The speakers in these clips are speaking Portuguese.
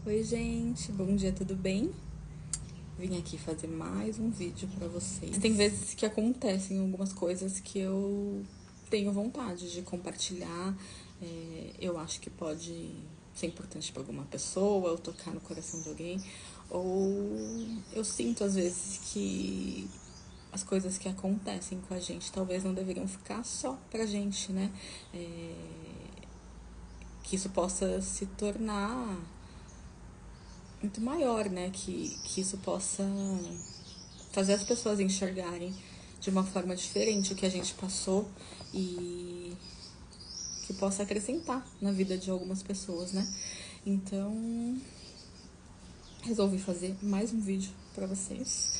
Oi gente, bom dia, tudo bem? Vim aqui fazer mais um vídeo pra vocês. Tem vezes que acontecem algumas coisas que eu tenho vontade de compartilhar. Eu acho que pode ser importante pra alguma pessoa, ou tocar no coração de alguém. Ou eu sinto às vezes que as coisas que acontecem com a gente talvez não deveriam ficar só pra gente, né? Que isso possa se tornar muito maior, né? Que isso possa fazer as pessoas enxergarem de uma forma diferente o que a gente passou e que possa acrescentar na vida de algumas pessoas, né? Então, resolvi fazer mais um vídeo pra vocês,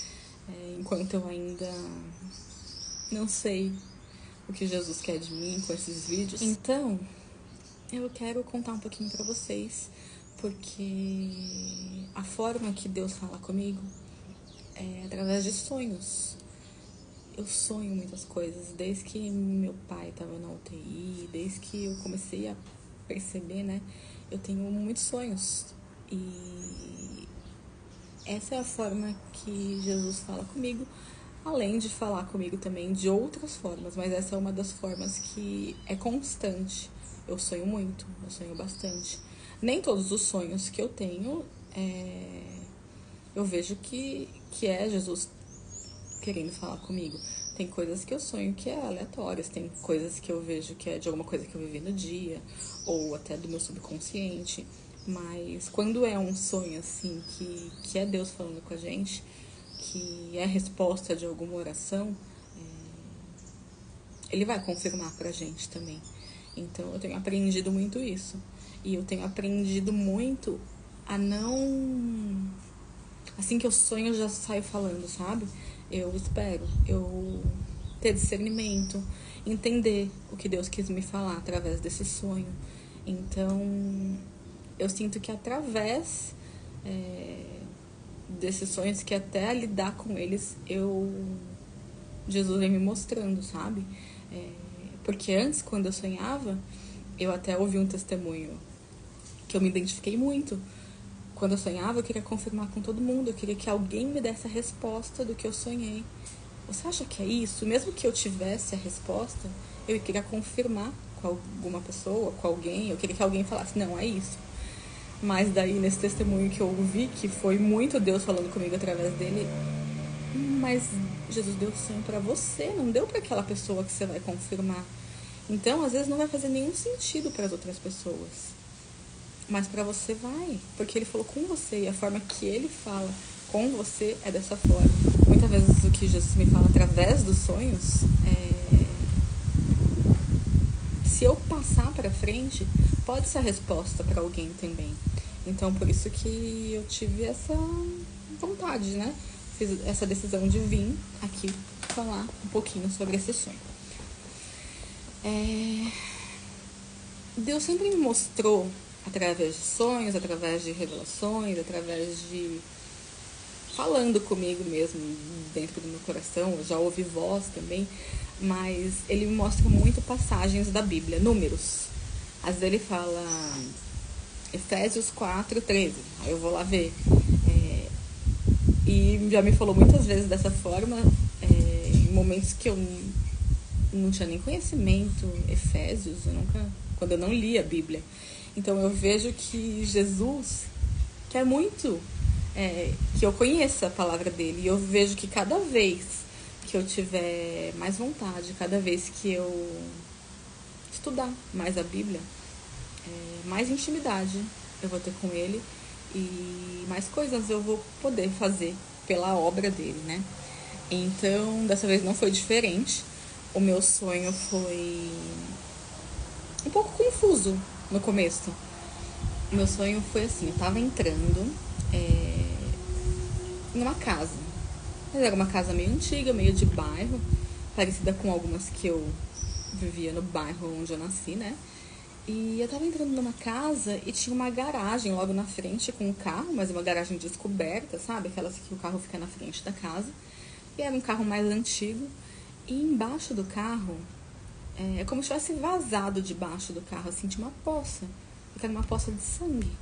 enquanto eu ainda não sei o que Jesus quer de mim com esses vídeos. Então, eu quero contar um pouquinho pra vocês, porque a forma que Deus fala comigo é através de sonhos. Eu sonho muitas coisas, desde que meu pai estava na UTI, desde que eu comecei a perceber, né? Eu tenho muitos sonhos. E essa é a forma que Jesus fala comigo, além de falar comigo também de outras formas, mas essa é uma das formas que é constante. Eu sonho muito, eu sonho bastante. Nem todos os sonhos que eu tenho, eu vejo que é Jesus querendo falar comigo. Tem coisas que eu sonho que é aleatórias, tem coisas que eu vejo que é de alguma coisa que eu vivi no dia, ou até do meu subconsciente. Mas quando é um sonho assim, que é Deus falando com a gente, que é resposta de alguma oração, Ele vai confirmar pra gente também. Então eu tenho aprendido muito isso. E eu tenho aprendido muito a não... Assim que eu sonho, eu já saio falando, sabe? Eu espero eu ter discernimento, entender o que Deus quis me falar através desse sonho. Então, eu sinto que através desses sonhos, que até lidar com eles, Jesus vem me mostrando, sabe? Porque antes, quando eu sonhava, eu até ouvi um testemunho que eu me identifiquei muito. Quando eu sonhava, eu queria confirmar com todo mundo. Eu queria que alguém me desse a resposta do que eu sonhei. Você acha que é isso? Mesmo que eu tivesse a resposta, eu queria confirmar com alguma pessoa, com alguém. Eu queria que alguém falasse, não, é isso. Mas daí, nesse testemunho que eu ouvi, que foi muito Deus falando comigo através dele, mas Jesus deu o sonho pra você, não deu pra aquela pessoa que você vai confirmar. Então, às vezes, não vai fazer nenhum sentido para as outras pessoas. Mas pra você vai, porque ele falou com você e a forma que ele fala com você é dessa forma. Muitas vezes o que Jesus me fala através dos sonhos, se eu passar pra frente, pode ser a resposta pra alguém também. Então por isso que eu tive essa vontade, né? Fiz essa decisão de vir aqui falar um pouquinho sobre esse sonho. Deus sempre me mostrou através de sonhos, através de revelações, através de falando comigo mesmo dentro do meu coração. Eu já ouvi voz também, mas ele me mostra muito passagens da Bíblia, números. Às vezes ele fala Efésios 4:13, aí eu vou lá ver. E já me falou muitas vezes dessa forma, em momentos que eu não tinha nem conhecimento, Efésios, quando eu não li a Bíblia. Então eu vejo que Jesus quer muito que eu conheça a palavra dele. E eu vejo que cada vez que eu tiver mais vontade, cada vez que eu estudar mais a Bíblia, mais intimidade eu vou ter com ele e mais coisas eu vou poder fazer pela obra dele, né? Então, dessa vez não foi diferente. O meu sonho foi um pouco confuso no começo. O meu sonho foi assim, eu tava entrando numa casa. Mas era uma casa meio antiga, meio de bairro, parecida com algumas que eu vivia no bairro onde eu nasci, né? E eu tava entrando numa casa e tinha uma garagem logo na frente com um carro, mas uma garagem descoberta, sabe? Aquelas que o carro fica na frente da casa. E era um carro mais antigo. E embaixo do carro, é como se tivesse vazado debaixo do carro, assim, tinha uma poça. Era uma poça de sangue.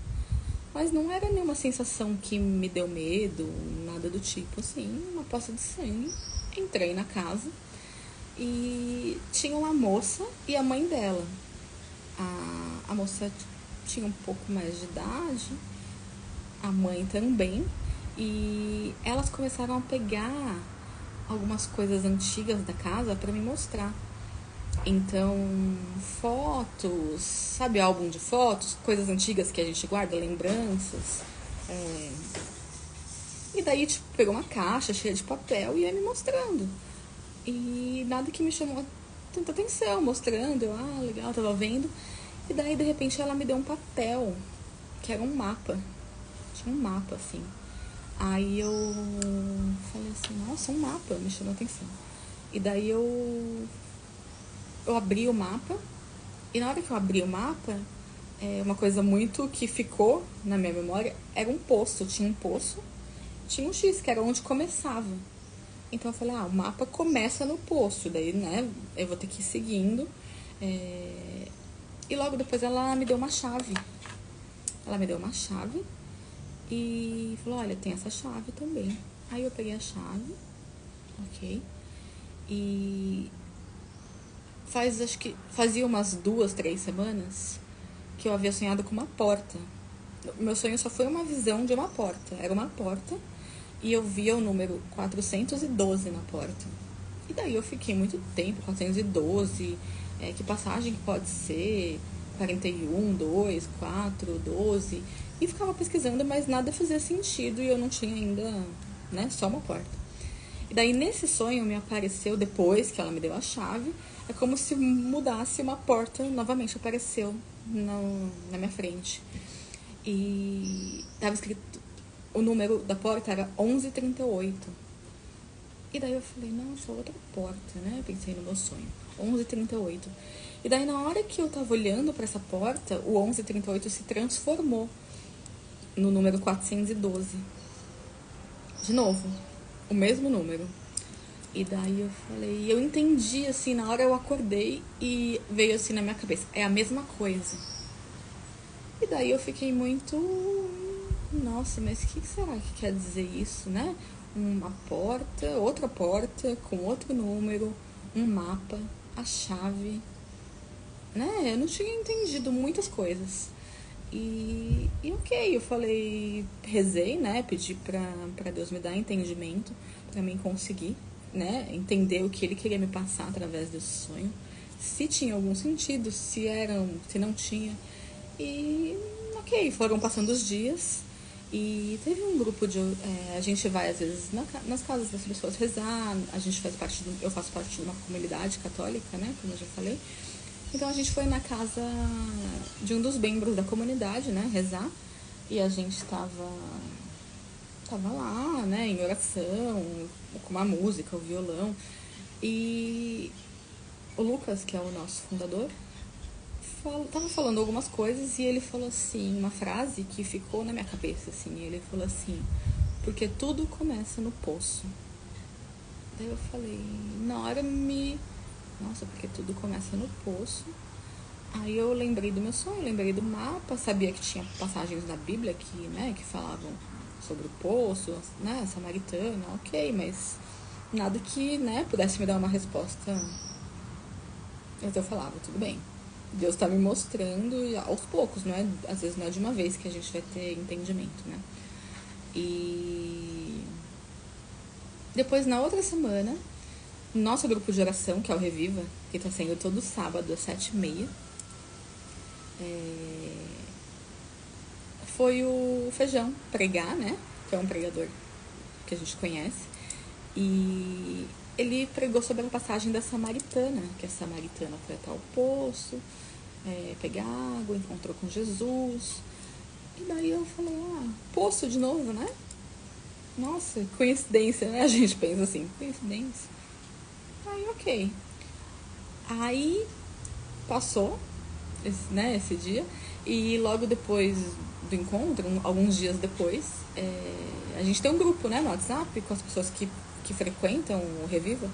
Mas não era nenhuma sensação que me deu medo, nada do tipo, assim, uma poça de sangue. Entrei na casa e tinha uma moça e a mãe dela. A moça tinha um pouco mais de idade, a mãe também, e elas começaram a pegar algumas coisas antigas da casa para me mostrar. Então, fotos, sabe, álbum de fotos, coisas antigas que a gente guarda, lembranças. E daí, tipo, pegou uma caixa cheia de papel e ia me mostrando. E nada que me chamou tanta atenção, mostrando, eu, legal, tava vendo. E daí, de repente, ela me deu um papel, que era um mapa. Tinha um mapa, assim. Aí eu falei assim, nossa, um mapa, me chamou atenção. E daí eu abri o mapa, e na hora que eu abri o mapa, uma coisa muito que ficou na minha memória, era um poço, tinha um poço, tinha um X, que era onde começava. Então eu falei, o mapa começa no poço, daí, né, eu vou ter que ir seguindo. E logo depois ela me deu uma chave. Ela me deu uma chave e falou, olha, tem essa chave também. Aí eu peguei a chave, ok, e acho que fazia umas 2, 3 semanas que eu havia sonhado com uma porta. Meu sonho só foi uma visão de uma porta. Era uma porta e eu via o número 412 na porta. E daí eu fiquei muito tempo, 412, que passagem que pode ser, 41, 2, 4, 12. E ficava pesquisando, mas nada fazia sentido e eu não tinha ainda, né, só uma porta. E daí nesse sonho me apareceu, depois que ela me deu a chave, é como se mudasse uma porta, novamente apareceu na minha frente. E estava escrito, o número da porta era 1138. E daí eu falei, nossa, outra porta, né? Eu pensei no meu sonho, 1138. E daí na hora que eu tava olhando para essa porta, o 1138 se transformou no número 412. De novo, o mesmo número. E daí eu falei, eu entendi, assim, na hora eu acordei e veio assim na minha cabeça, é a mesma coisa. E daí eu fiquei muito, nossa, mas o que será que quer dizer isso, né? Uma porta, outra porta, com outro número, um mapa, a chave, né? Eu não tinha entendido muitas coisas. E ok, eu falei, rezei, né? Pedi pra Deus me dar entendimento, pra mim conseguir, né? Entender o que ele queria me passar através desse sonho. Se tinha algum sentido, se não tinha. E ok, foram passando os dias. E teve um grupo de... a gente vai, às vezes, nas casas das pessoas rezar. Eu faço parte de uma comunidade católica, né? Como eu já falei. Então a gente foi na casa de um dos membros da comunidade, né, rezar. E a gente tava lá, né, em oração, com uma música, o violão. E o Lucas, que é o nosso fundador, tava falando algumas coisas e ele falou assim, uma frase que ficou na minha cabeça, assim. Ele falou assim, porque tudo começa no poço. Daí eu falei, na hora nossa, porque tudo começa no poço. Aí eu lembrei do meu sonho, lembrei do mapa, sabia que tinha passagens da Bíblia que falavam sobre o poço, né, samaritana, ok, mas nada que, né, pudesse me dar uma resposta. Então eu falava, tudo bem, Deus tá me mostrando aos poucos, não é, às vezes não é de uma vez que a gente vai ter entendimento, né. E depois, na outra semana, nosso grupo de oração, que é o Reviva, que tá sendo todo sábado às 7h30, foi o Feijão pregar, né? Que é um pregador que a gente conhece. E ele pregou sobre a passagem da Samaritana, que a Samaritana foi até o poço, pegar água, encontrou com Jesus. E daí eu falei, poço de novo, né? Nossa, coincidência, né? A gente pensa assim, coincidência. Aí, ok. Aí, passou esse dia. E logo depois do encontro, alguns dias depois, a gente tem um grupo, né, no WhatsApp, com as pessoas que frequentam o Reviva.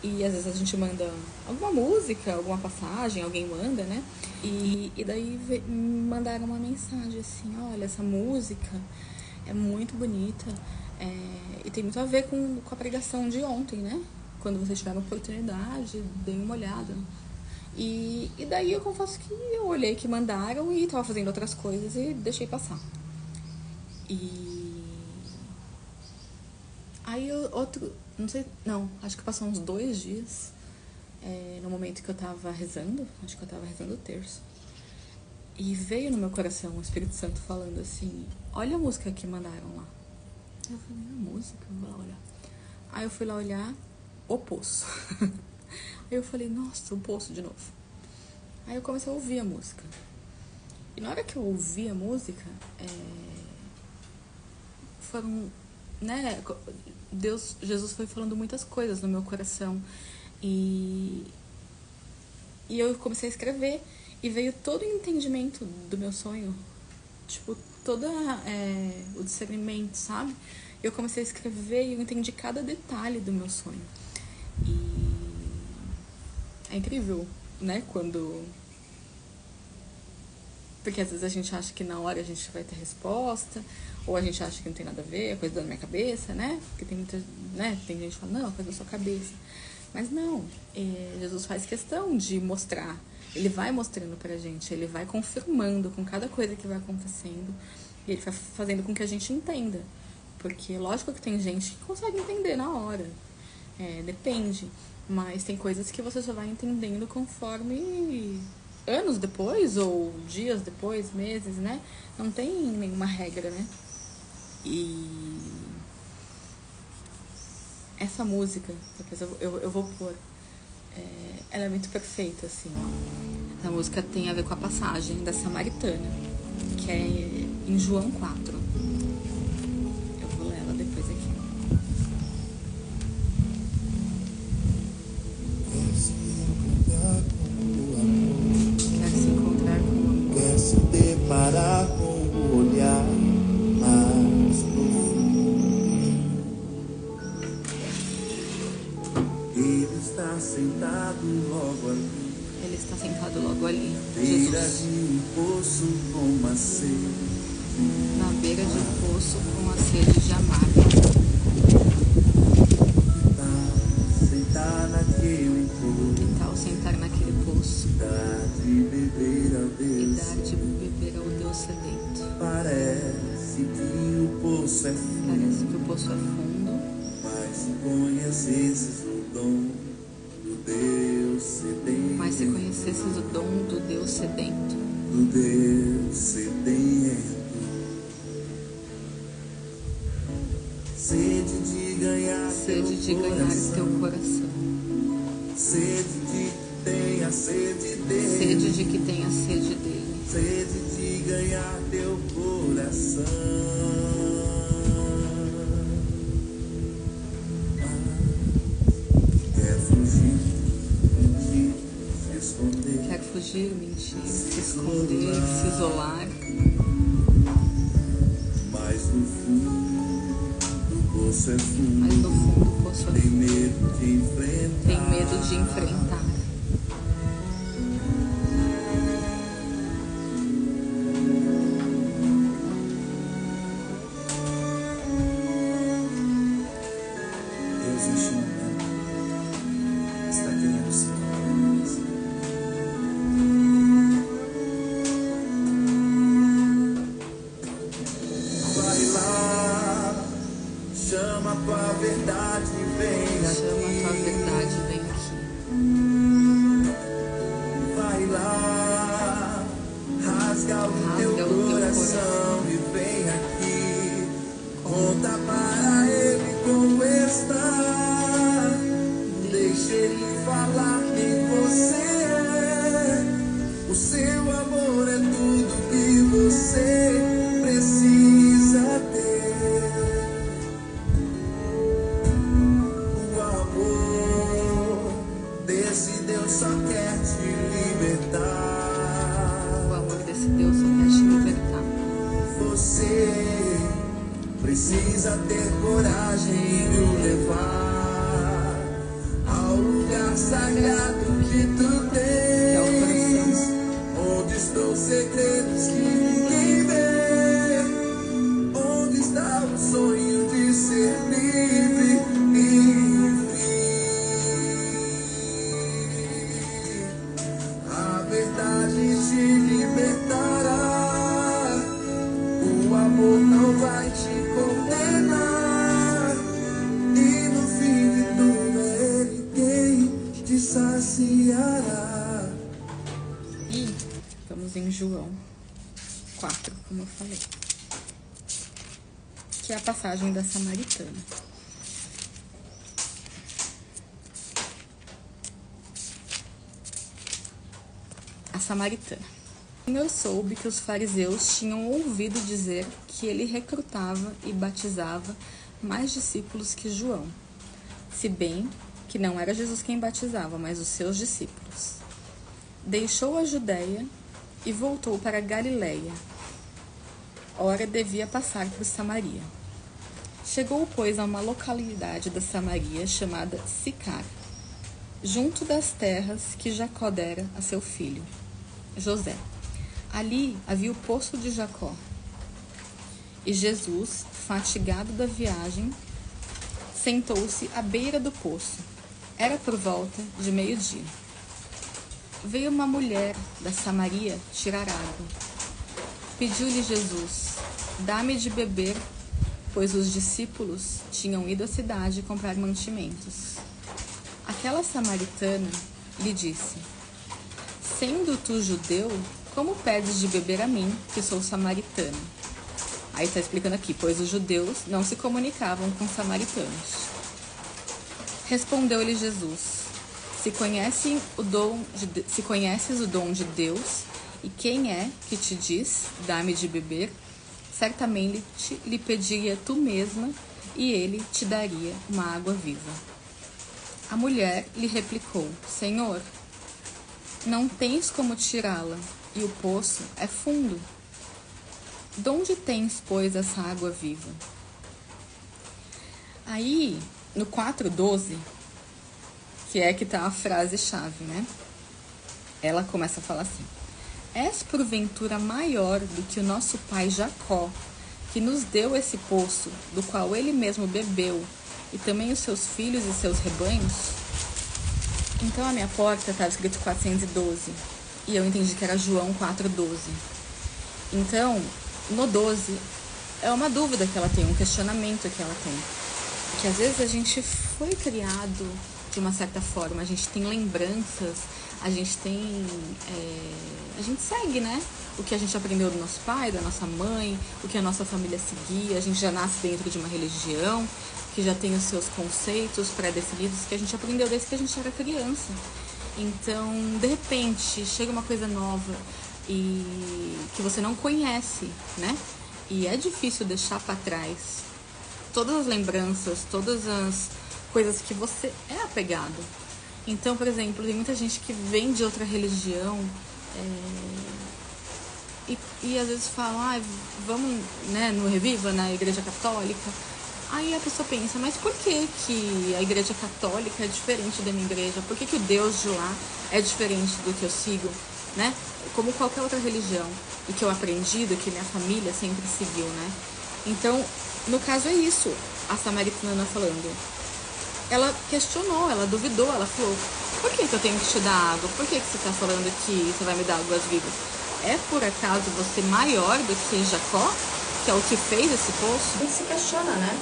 E às vezes a gente manda alguma música, alguma passagem, alguém manda, né? E daí mandaram uma mensagem assim, olha, essa música é muito bonita e tem muito a ver com a pregação de ontem, né? Quando vocês tiveram a oportunidade, deem uma olhada. E daí eu confesso que eu olhei que mandaram e tava fazendo outras coisas e deixei passar. E aí não sei, não, acho que passou uns 2 dias, no momento que eu tava rezando, acho que eu tava rezando o terço. E veio no meu coração o Espírito Santo falando assim, olha a música que mandaram lá. Eu falei, a música? Eu vou lá olhar. Aí eu fui lá olhar, O Poço. Aí eu falei, nossa, O Poço de novo. Aí eu comecei a ouvir a música. E na hora que eu ouvi a música, foram, né, Jesus foi falando muitas coisas no meu coração. E eu comecei a escrever. E veio todo o entendimento do meu sonho. Tipo, todo o discernimento, sabe? Eu comecei a escrever e eu entendi cada detalhe do meu sonho. E é incrível, né? Porque às vezes a gente acha que na hora a gente vai ter resposta, ou a gente acha que não tem nada a ver, é coisa da minha cabeça, né? Porque tem muita, né? Tem gente que fala, não, é coisa da sua cabeça. Mas não, Jesus faz questão de mostrar. Ele vai mostrando pra gente, ele vai confirmando com cada coisa que vai acontecendo. E ele vai fazendo com que a gente entenda. Porque lógico que tem gente que consegue entender na hora. Depende. Mas tem coisas que você só vai entendendo conforme anos depois, ou dias depois, meses, né? Não tem nenhuma regra, né? E essa música, depois eu vou pôr, ela é muito perfeita, assim. Essa música tem a ver com a passagem da Samaritana, que é em João 4. Eu vou ler ela depois aqui. Quer se encontrar com o amor. Quer se deparar com o olhar mais profundo. Ele está sentado logo ali. Ele está sentado logo ali, Beira Jesus, de um poço com uma sede. na beira de um poço com a sede de amar. Sentar naquele poço. Que tal sentar naquele poço Dar de beber ao e Deus. dar de beber ao Deus sedento? Parece que o poço é fundo. Parece que o poço é fundo, Mas se conhecesses o dom do Deus sedento. mas se conhecesses o dom do Deus sedento, Do Deus sedento. Sede de ganhar sede de ganhar teu coração, Sede de que tenha sede dele. sede de que tenha sede dele, Sede de ganhar teu coração. Quer fugir, mentir, se esconder. quer fugir, mentir, se esconder, se isolar, Mas no fundo do poço é fundo. mas no fundo o poço é Tem fundo, medo de enfrentar. tem medo de enfrentar. Deus neste momento está querendo se encontrar. Vai lá, chama a tua verdade, vem Chama a tua aqui. verdade, vem aqui. Vai lá, rasga o teu Rasga o teu coração e vem aqui. Conta para ele como está. Deixa ele falar quem você é. O seu amor é tudo que você precisa ter. O amor desse Deus só quer te libertar. O amor desse Deus só quer te libertar. Você precisa ter coragem de o levar ao ao lugar sagrado que tu tens, onde estão os segredos que ninguém vê, onde está o sonho de ser livre e a verdade te libertará, o amor não vai te condenar, e no fim de tudo ele quem te saciará. E estamos em João 4, como eu falei, que é a passagem da Samaritana. A Samaritana. O Senhor soube que os fariseus tinham ouvido dizer que ele recrutava e batizava mais discípulos que João, se bem que não era Jesus quem batizava, mas os seus discípulos. Deixou a Judéia e voltou para Galiléia. Ora, devia passar por Samaria. Chegou, pois, a uma localidade da Samaria chamada Sicar, junto das terras que Jacó dera a seu filho José. Ali havia o poço de Jacó. E Jesus, fatigado da viagem, sentou-se à beira do poço. Era por volta de meio-dia. Veio uma mulher da Samaria tirar água. Pediu-lhe Jesus: dá-me de beber, pois os discípulos tinham ido à cidade comprar mantimentos. Aquela samaritana lhe disse: sendo tu judeu, como pedes de beber a mim, que sou samaritana? Aí está explicando aqui, pois os judeus não se comunicavam com os samaritanos. Respondeu-lhe Jesus: se conheces o dom de Deus, e quem é que te diz, dá-me de beber, certamente lhe pediria tu mesma, e ele te daria uma água viva. A mulher lhe replicou: Senhor, não tens como tirá-la, e o poço é fundo. De onde tens, pois, essa água viva? Aí, no 4:12, que é que tá a frase-chave, né? Ela começa a falar assim: és porventura maior do que o nosso pai Jacó, que nos deu esse poço, do qual ele mesmo bebeu, e também os seus filhos e seus rebanhos? Então, a minha porta estava escrito 412, e eu entendi que era João 4:12. Então, no 12, é uma dúvida que ela tem, um questionamento que ela tem. Que às vezes a gente foi criado de uma certa forma, a gente tem lembranças, a gente tem... a gente segue, né? O que a gente aprendeu do nosso pai, da nossa mãe, o que a nossa família seguia, a gente já nasce dentro de uma religião, que já tem os seus conceitos pré-definidos, que a gente aprendeu desde que a gente era criança. Então, de repente, chega uma coisa nova e que você não conhece, né? E é difícil deixar para trás todas as lembranças, todas as coisas que você é apegado. Então, por exemplo, tem muita gente que vem de outra religião e às vezes fala, vamos, né, no Reviva, na Igreja Católica. Aí a pessoa pensa, mas por que a Igreja Católica é diferente da minha igreja? Por que o Deus de lá é diferente do que eu sigo, né? Como qualquer outra religião, e que eu aprendi, do que minha família sempre seguiu, né? Então, no caso é isso, a samaritana falando. Ela questionou, ela duvidou, ela falou, por que eu tenho que te dar água? Por que você está falando que você vai me dar águas vivas? É por acaso você maior do que Jacó, que é o que fez esse poço? A gente se questiona, né?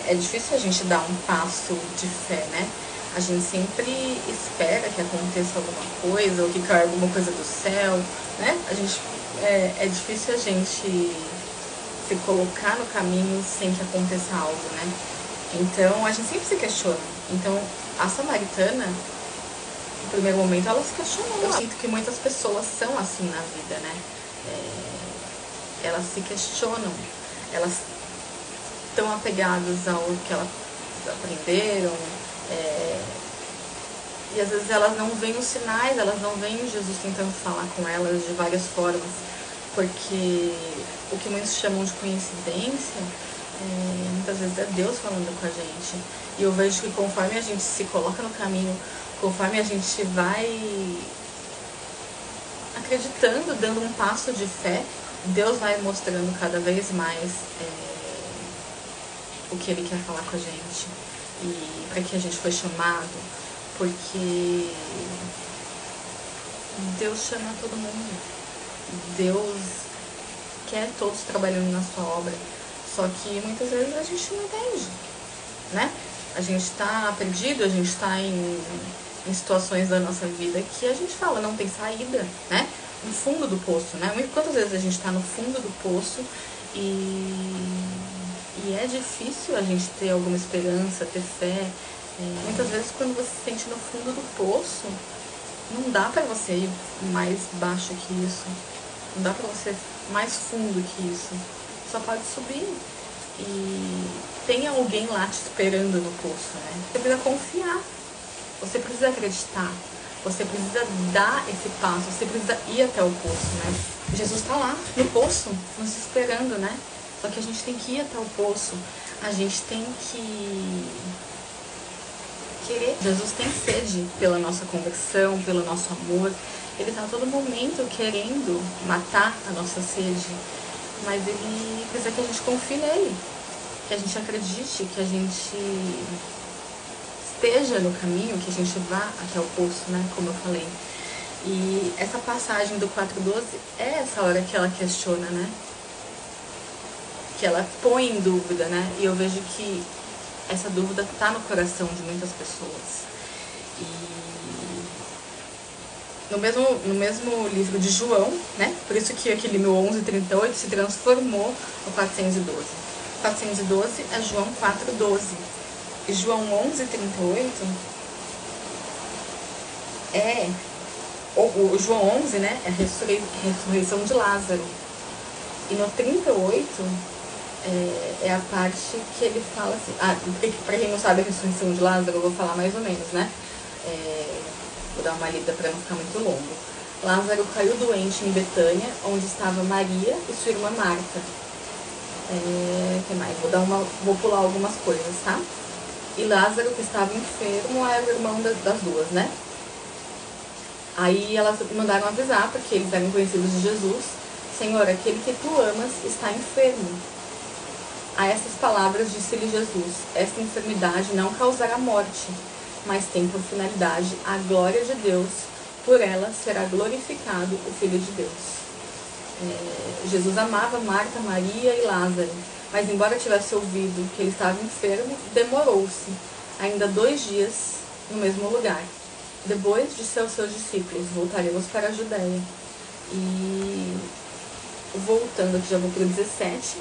É difícil a gente dar um passo de fé, né? A gente sempre espera que aconteça alguma coisa, ou que caia alguma coisa do céu, né? É difícil a gente se colocar no caminho sem que aconteça algo, né? Então, a gente sempre se questiona. Então, a samaritana, no primeiro momento, ela se questionou. Eu sinto que muitas pessoas são assim na vida, né? Elas se questionam, elas estão apegadas ao que elas aprenderam, e às vezes elas não veem os sinais, elas não veem Jesus tentando falar com elas de várias formas, porque o que muitos chamam de coincidência Muitas vezes é Deus falando com a gente. E eu vejo que conforme a gente se coloca no caminho, conforme a gente vai acreditando, dando um passo de fé, Deus vai mostrando cada vez mais o que Ele quer falar com a gente e para que a gente foi chamado, porque Deus chama todo mundo, Deus quer todos trabalhando na sua obra, só que muitas vezes a gente não entende, né? A gente está perdido, a gente está em situações da nossa vida que a gente fala, não tem saída, né? No fundo do poço, né? Quantas vezes a gente está no fundo do poço e é difícil a gente ter alguma esperança, ter fé. Muitas vezes quando você se sente no fundo do poço, não dá pra você ir mais baixo que isso, não dá pra você ir mais fundo que isso, só pode subir. E tem alguém lá te esperando no poço, né? Você precisa confiar, você precisa acreditar, você precisa dar esse passo, você precisa ir até o poço, né? Jesus tá lá no poço, nos esperando, né? Só que a gente tem que ir até o poço, a gente tem que querer. Jesus tem sede pela nossa conversão, pelo nosso amor. Ele está a todo momento querendo matar a nossa sede, mas Ele precisa que a gente confie nele, que a gente acredite, que a gente esteja no caminho, que a gente vá até o poço, né? Como eu falei. E essa passagem do 4:12 é essa hora que ela questiona, né? Que ela põe em dúvida, né? E eu vejo que essa dúvida está no coração de muitas pessoas. E no mesmo livro de João, né? Por isso que aquele no 11:38 se transformou no 412. 412 é João 4:12. E João 11:38 é... O João 11, né? É a ressurreição de Lázaro. E no 38... é a parte que ele fala assim... pra quem não sabe a ressurreição de Lázaro, eu vou falar mais ou menos, né? Vou dar uma lida para não ficar muito longo. Lázaro caiu doente em Betânia, onde estava Maria e sua irmã Marta. Que mais? Vou pular algumas coisas, tá? E Lázaro, que estava enfermo, era o irmão das duas, né? Aí elas mandaram avisar, porque eles eram conhecidos de Jesus: Senhor, aquele que tu amas está enfermo. A essas palavras disse-lhe Jesus: esta enfermidade não causará morte, mas tem por finalidade a glória de Deus, por ela será glorificado o Filho de Deus. Jesus amava Marta, Maria e Lázaro, mas embora tivesse ouvido que ele estava enfermo, demorou-se ainda 2 dias no mesmo lugar. Depois disse aos seus discípulos: voltaremos para a Judéia. E voltando aqui, já vou para o 17.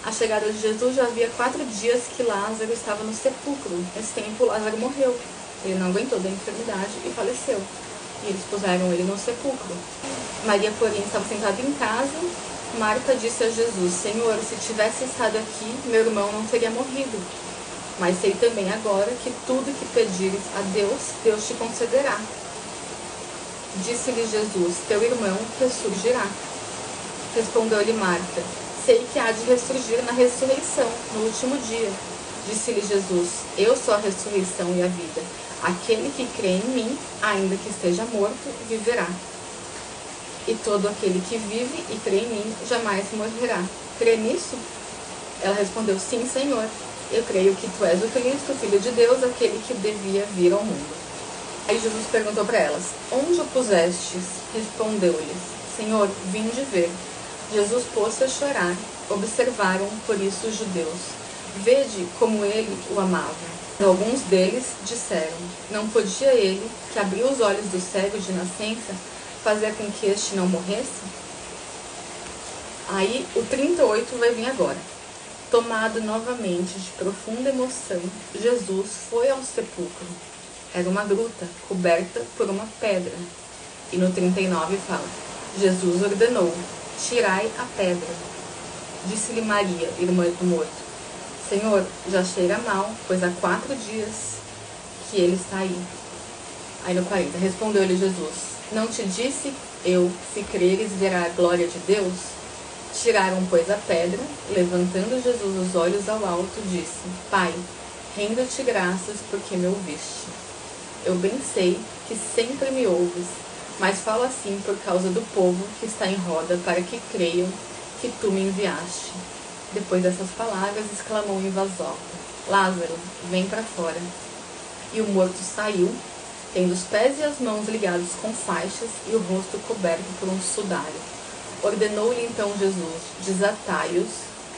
A chegada de Jesus já havia 4 dias que Lázaro estava no sepulcro. Nesse tempo, Lázaro morreu. Ele não aguentou da enfermidade e faleceu. E eles puseram ele no sepulcro. Maria, porém, estava sentada em casa. Marta disse a Jesus: Senhor, se tivesse estado aqui, meu irmão não teria morrido. Mas sei também agora que tudo que pedires a Deus, Deus te concederá. Disse-lhe Jesus: teu irmão ressurgirá. Respondeu-lhe Marta: sei que há de ressurgir na ressurreição, no último dia. Disse-lhe Jesus: eu sou a ressurreição e a vida. Aquele que crê em mim, ainda que esteja morto, viverá. E todo aquele que vive e crê em mim, jamais morrerá. Crê nisso? Ela respondeu: sim, Senhor. Eu creio que tu és o Cristo, o Filho de Deus, aquele que devia vir ao mundo. Aí Jesus perguntou para elas: onde o pusestes? Respondeu-lhes: Senhor, vim de ver. Jesus pôs-se a chorar. Observaram, por isso, os judeus. Vede como ele o amava. Alguns deles disseram: não podia ele, que abriu os olhos do cego de nascença, fazer com que este não morresse? Aí o 38 vai vir agora. Tomado novamente de profunda emoção, Jesus foi ao sepulcro. Era uma gruta coberta por uma pedra. E no 39 fala: Jesus ordenou: tirai a pedra. Disse-lhe Maria, irmã do morto: Senhor, já cheira mal, pois há 4 dias que ele está aí. Aí no 40, respondeu-lhe Jesus: não te disse eu, se creres, verá a glória de Deus? Tiraram, pois, a pedra. Levantando Jesus os olhos ao alto, disse: Pai, rendo-te graças porque me ouviste. Eu bem sei que sempre me ouves, mas falo assim por causa do povo que está em roda, para que creiam que tu me enviaste. Depois dessas palavras, exclamou em voz alta: Lázaro, vem para fora. E o morto saiu, tendo os pés e as mãos ligados com faixas e o rosto coberto por um sudário. Ordenou-lhe então Jesus: desatai-os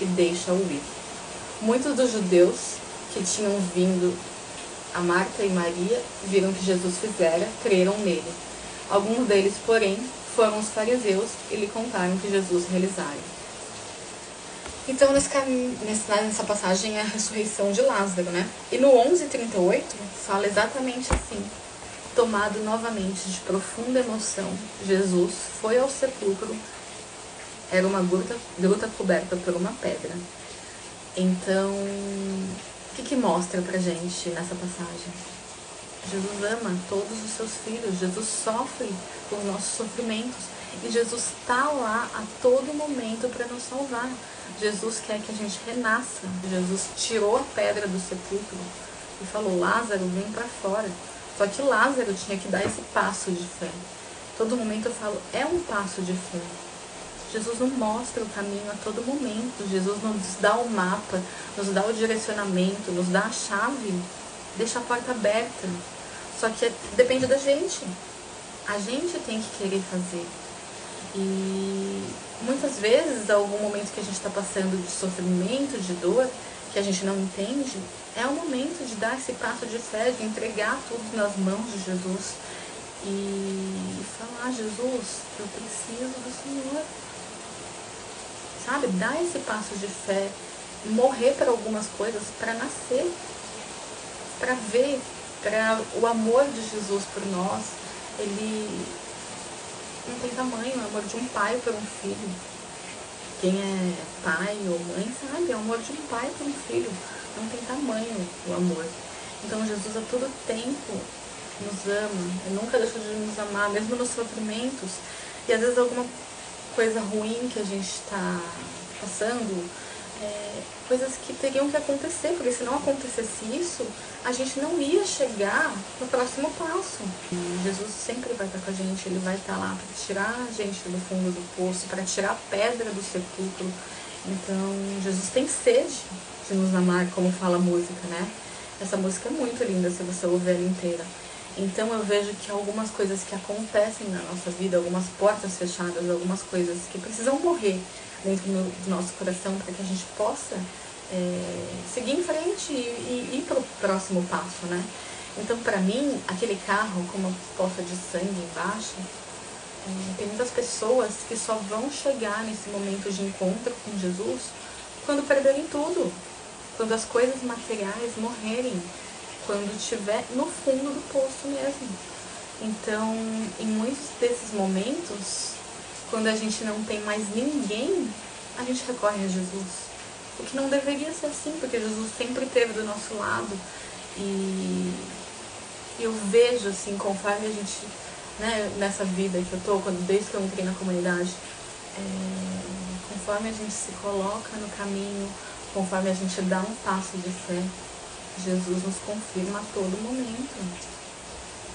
e deixa-o ir. Muitos dos judeus que tinham vindo a Marta e Maria viram o que Jesus fizera, creram nele. Alguns deles, porém, foram os fariseus e lhe contaram o que Jesus realizara. Então, nessa passagem é a ressurreição de Lázaro, né? E no 11:38 fala exatamente assim: tomado novamente de profunda emoção, Jesus foi ao sepulcro. Era uma gruta coberta por uma pedra. Então, o que mostra pra gente nessa passagem? Jesus ama todos os seus filhos, Jesus sofre os nossos sofrimentos e Jesus está lá a todo momento para nos salvar. Jesus quer que a gente renasça. Jesus tirou a pedra do sepulcro e falou: Lázaro, vem para fora. Só que Lázaro tinha que dar esse passo de fé. Todo momento eu falo, é um passo de fé. Jesus nos mostra o caminho a todo momento. Jesus nos dá o mapa, nos dá o direcionamento, nos dá a chave, deixa a porta aberta. Só que depende da gente. A gente tem que querer fazer. E muitas vezes, algum momento que a gente está passando de sofrimento, de dor, que a gente não entende, é o momento de dar esse passo de fé, de entregar tudo nas mãos de Jesus e falar: Jesus, eu preciso do Senhor. Sabe? Dar esse passo de fé, morrer para algumas coisas, para nascer, para ver, para o amor de Jesus por nós. Ele não tem tamanho, é o amor de um pai por um filho. Quem é pai ou mãe sabe, é o amor de um pai por um filho. Não tem tamanho o amor. Então Jesus a todo tempo nos ama, ele nunca deixa de nos amar, mesmo nos sofrimentos. E às vezes alguma coisa ruim que a gente está passando, coisas que teriam que acontecer, porque se não acontecesse isso, a gente não ia chegar no próximo passo. E Jesus sempre vai estar com a gente, ele vai estar lá para tirar a gente do fundo do poço, para tirar a pedra do sepulcro. Então Jesus tem sede de nos amar, como fala a música, né? Essa música é muito linda se você ouvir ela inteira. Então eu vejo que algumas coisas que acontecem na nossa vida, algumas portas fechadas, algumas coisas que precisam morrer dentro do nosso coração para que a gente possa seguir em frente e ir para o próximo passo, né? Então, para mim, aquele carro com uma poça de sangue embaixo, tem muitas pessoas que só vão chegar nesse momento de encontro com Jesus quando perderem tudo, quando as coisas materiais morrerem, quando estiver no fundo do poço mesmo. Então, em muitos desses momentos, quando a gente não tem mais ninguém, a gente recorre a Jesus. O que não deveria ser assim, porque Jesus sempre esteve do nosso lado. E eu vejo, assim, conforme a gente, né, nessa vida que eu tô, desde que eu entrei na comunidade, conforme a gente se coloca no caminho, conforme a gente dá um passo de fé, Jesus nos confirma a todo momento.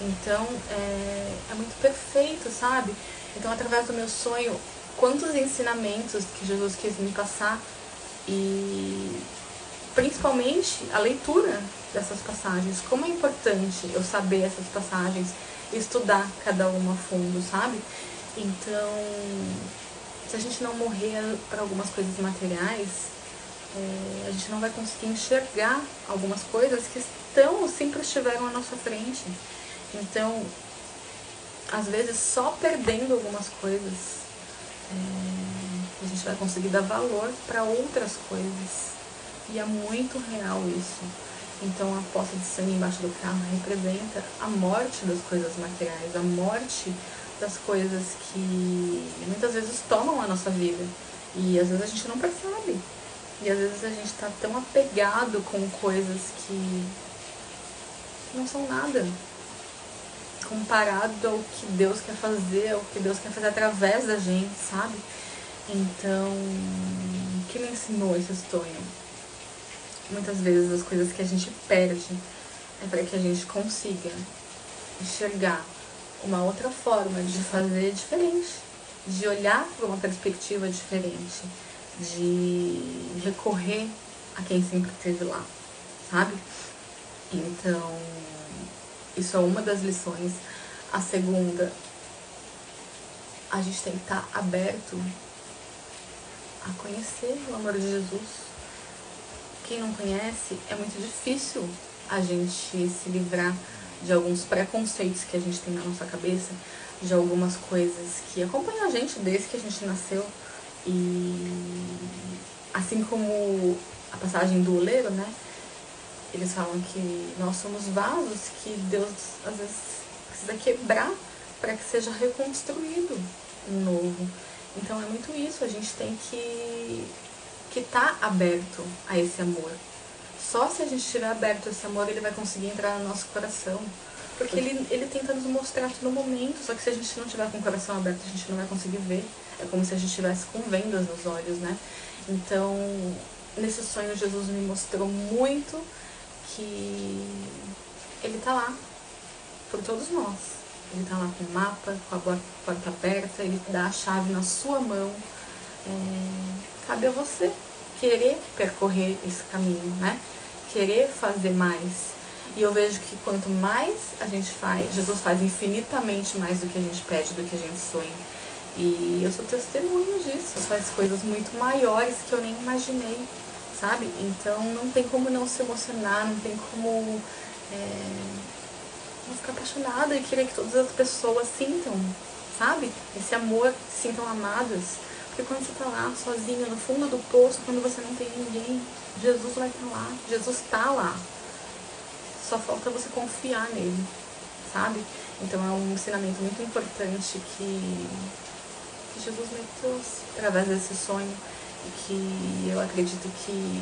Então, é muito perfeito, sabe? Então, através do meu sonho, quantos ensinamentos que Jesus quis me passar, e principalmente a leitura dessas passagens. Como é importante eu saber essas passagens, estudar cada uma a fundo, sabe? Então, se a gente não morrer para algumas coisas materiais, a gente não vai conseguir enxergar algumas coisas que sempre estiveram à nossa frente. Então, às vezes, só perdendo algumas coisas, a gente vai conseguir dar valor para outras coisas. E é muito real isso. Então, a poça de sangue embaixo do carro representa a morte das coisas materiais, a morte das coisas que muitas vezes tomam a nossa vida. E às vezes a gente não percebe. E às vezes a gente está tão apegado com coisas que não são nada comparado ao que Deus quer fazer, ao que Deus quer fazer através da gente, sabe? Então, o que me ensinou esse sonho? Muitas vezes as coisas que a gente perde é para que a gente consiga enxergar uma outra forma de fazer diferente, de olhar para uma perspectiva diferente, de recorrer a quem sempre esteve lá, sabe? Então, isso é uma das lições. A segunda, a gente tem que estar aberto a conhecer o amor de Jesus. Quem não conhece, é muito difícil a gente se livrar de alguns preconceitos que a gente tem na nossa cabeça, de algumas coisas que acompanham a gente desde que a gente nasceu. E assim como a passagem do oleiro, né? Eles falam que nós somos vasos que Deus às vezes precisa quebrar para que seja reconstruído um novo. Então é muito isso, a gente tem que estar aberto a esse amor. Só se a gente estiver aberto a esse amor, ele vai conseguir entrar no nosso coração. Porque ele tenta nos mostrar todo momento, só que se a gente não tiver com o coração aberto, a gente não vai conseguir ver. É como se a gente estivesse com vendas nos olhos, né? Então, nesse sonho, Jesus me mostrou muito que ele tá lá por todos nós. Ele tá lá com o mapa, com a porta aberta, ele dá a chave na sua mão. Cabe a você querer percorrer esse caminho, né? Querer fazer mais. E eu vejo que quanto mais a gente faz, Jesus faz infinitamente mais do que a gente pede, do que a gente sonha. E eu sou testemunha disso. Jesus faz coisas muito maiores que eu nem imaginei, sabe? Então não tem como não se emocionar, não tem como não ficar apaixonada e querer que todas as pessoas sintam, sabe? Esse amor, se sintam amadas. Porque quando você tá lá sozinha, no fundo do poço, quando você não tem ninguém, Jesus vai estar lá. Jesus tá lá. Só falta você confiar nele, sabe? Então é um ensinamento muito importante que Jesus me trouxe através desse sonho e que eu acredito que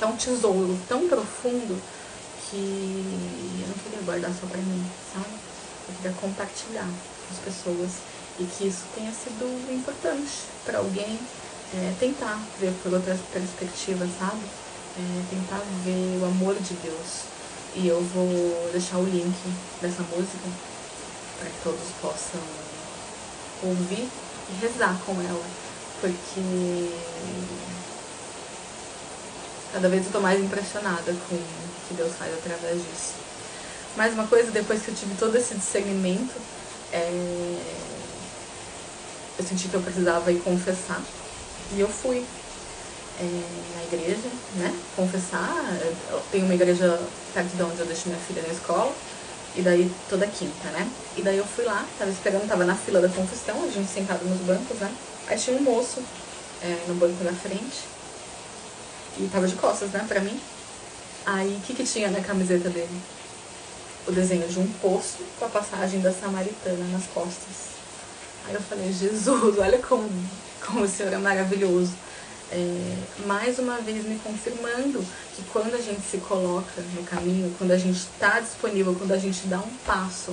é um tesouro tão profundo que eu não queria guardar só pra mim, sabe? Eu queria compartilhar com as pessoas e que isso tenha sido importante para alguém tentar ver por outra perspectiva, sabe? Tentar ver o amor de Deus. E eu vou deixar o link dessa música para que todos possam ouvir e rezar com ela, porque cada vez eu tô mais impressionada com o que Deus faz através disso. Mais uma coisa, depois que eu tive todo esse discernimento, eu senti que eu precisava ir confessar. E eu fui na igreja, né, confessar. Eu tenho uma igreja perto de onde eu deixo minha filha na escola. E daí, toda quinta, né? E daí eu fui lá, tava esperando, tava na fila da confissão, a gente sentado nos bancos, né? Aí tinha um moço no banco da frente. E tava de costas, né, pra mim. Aí, o que tinha na camiseta dele? O desenho de um poço com a passagem da Samaritana nas costas. Aí eu falei, Jesus, olha como o Senhor é maravilhoso. Mais uma vez me confirmando que quando a gente se coloca no caminho, quando a gente está disponível, quando a gente dá um passo,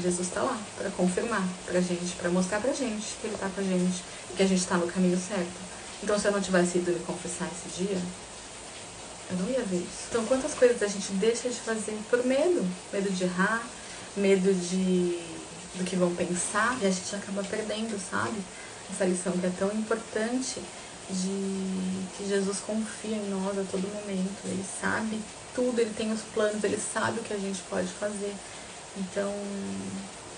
Jesus está lá para confirmar pra gente, para mostrar pra gente que ele está com a gente e que a gente está no caminho certo. Então, se eu não tivesse ido me confessar esse dia, eu não ia ver isso. Então, quantas coisas a gente deixa de fazer por medo? Medo de errar, medo do que vão pensar, e a gente acaba perdendo, sabe? Essa lição que é tão importante de que Jesus confia em nós a todo momento. Ele sabe tudo, ele tem os planos, ele sabe o que a gente pode fazer. Então,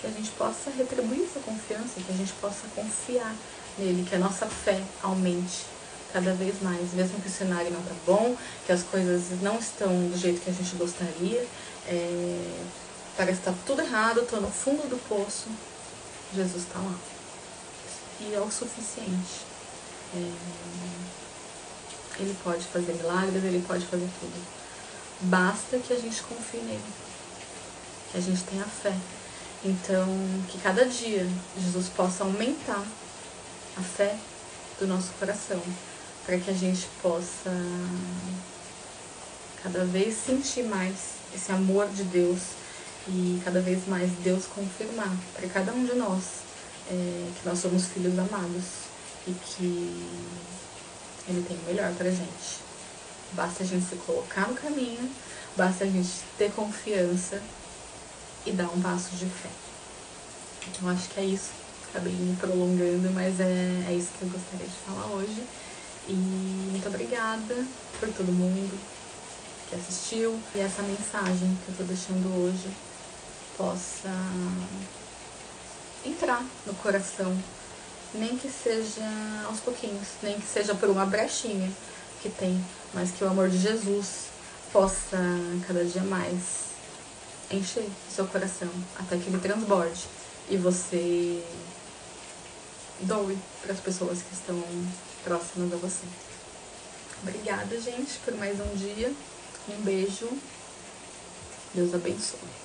que a gente possa retribuir essa confiança, que a gente possa confiar nele, que a nossa fé aumente cada vez mais, mesmo que o cenário não tá bom, que as coisas não estão do jeito que a gente gostaria, parece que tá tudo errado, tô no fundo do poço, Jesus tá lá. E é o suficiente. Ele pode fazer milagres, ele pode fazer tudo. Basta que a gente confie nele, que a gente tenha fé. Então, que cada dia Jesus possa aumentar a fé do nosso coração, para que a gente possa cada vez sentir mais esse amor de Deus e cada vez mais Deus confirmar para cada um de nós que nós somos filhos amados e que Ele tem o melhor pra gente. Basta a gente se colocar no caminho, basta a gente ter confiança e dar um passo de fé. Então acho que é isso. Acabei me prolongando, mas é isso que eu gostaria de falar hoje. E muito obrigada por todo mundo que assistiu. E essa mensagem que eu tô deixando hoje possa entrar no coração, nem que seja aos pouquinhos, nem que seja por uma brechinha que tem, mas que o amor de Jesus possa cada dia mais encher o seu coração até que ele transborde e você doe para as pessoas que estão próximas a você. Obrigada, gente, por mais um dia. Um beijo. Deus abençoe.